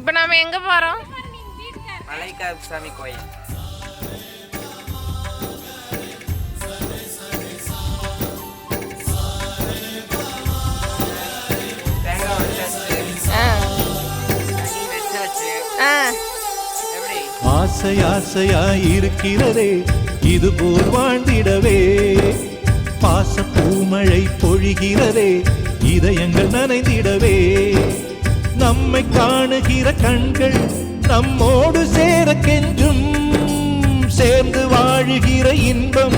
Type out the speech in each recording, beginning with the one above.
இப்போ நாம எங்க போறோம்? மலைக்காப்பு சாமி கோயில். ஆசை ஆசையாய் இருக்கிறதே இது போல் வாழ்ந்திடவே, பாச பூமழை பொழிகிறதே இதயங்கள் நனைந்திடவே, நம்மை காணுகிற கண்கள் நம்மோடு சேர கெஞ்சும், சேர்ந்து வாழுகிற இன்பம்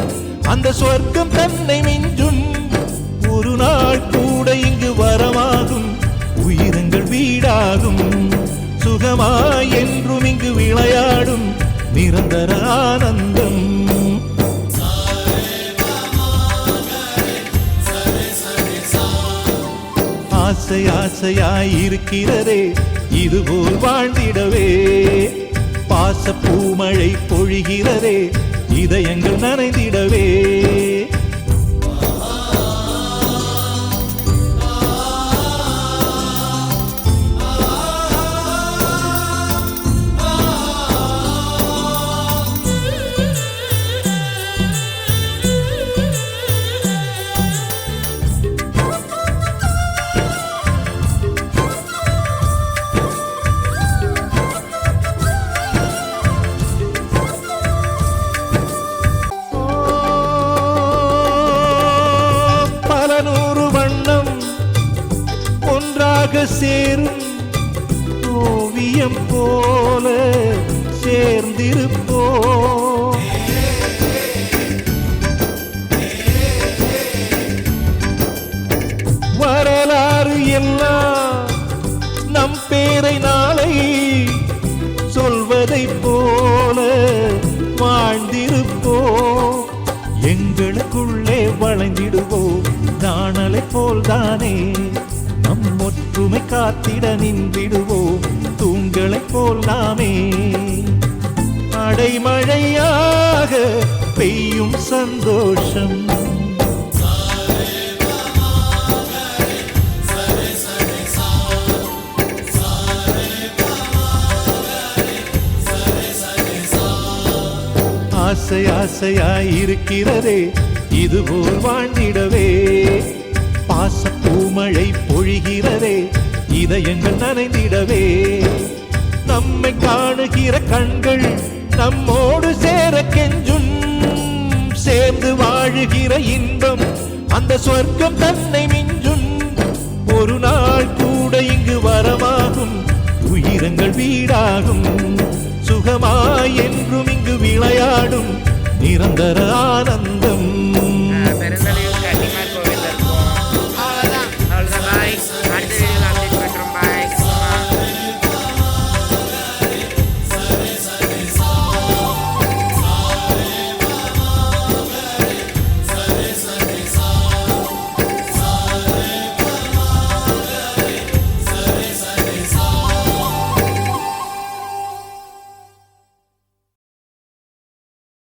அந்த சொர்க்கம் தன்னை மிஞ்சும், ஒரு நாள் கூட இங்கு வரமாகும் உயிரங்கள் வீடாகும், சுகமாய் என்றும் இங்கு விளையாடும் நிரந்தர ஆனந்தம். ஆசை ஆசையாய் இருக்கிறதே இதுபோல் வாழ்ந்திடவே, பாச பூமழை பொழிகிறதே இதயங்கள் நனைந்திடவே. சேரும் ஓவியம் போல சேர்ந்திருப்போ, வரலாறு எல்லாம் நம் பேரை நாளை சொல்வதை போல வாழ்ந்திருப்போ, எங்களுக்குள்ளே வளைந்திடுவோம் நாணலை போல்தானே, நம் ஒற்றுமை காத்திட நின்றிடுவோம் தூண்களை போல் நாமே, அடைமழையாக பெய்யும் சந்தோஷம். ஆசை ஆசையாய் இருக்கிறதே இதுபோல் வாழ்ந்திடவே, பாச பூமழை பொழிகிறதே இதயங்கள் நனைந்திடவே, நம்மை காணுகிற கண்கள் நம்மோடு சேர கெஞ்சும், சேர்ந்து வாழுகிற இன்பம் அந்த சொர்க்கம் தன்னை மிஞ்சும், ஒரு நாள் கூட இங்கு வரமாகும் உயிரங்கள் வீடாகும், சுகமாய் என்றும் இங்கு விளையாடும் நிரந்தர ஆனந்தம்.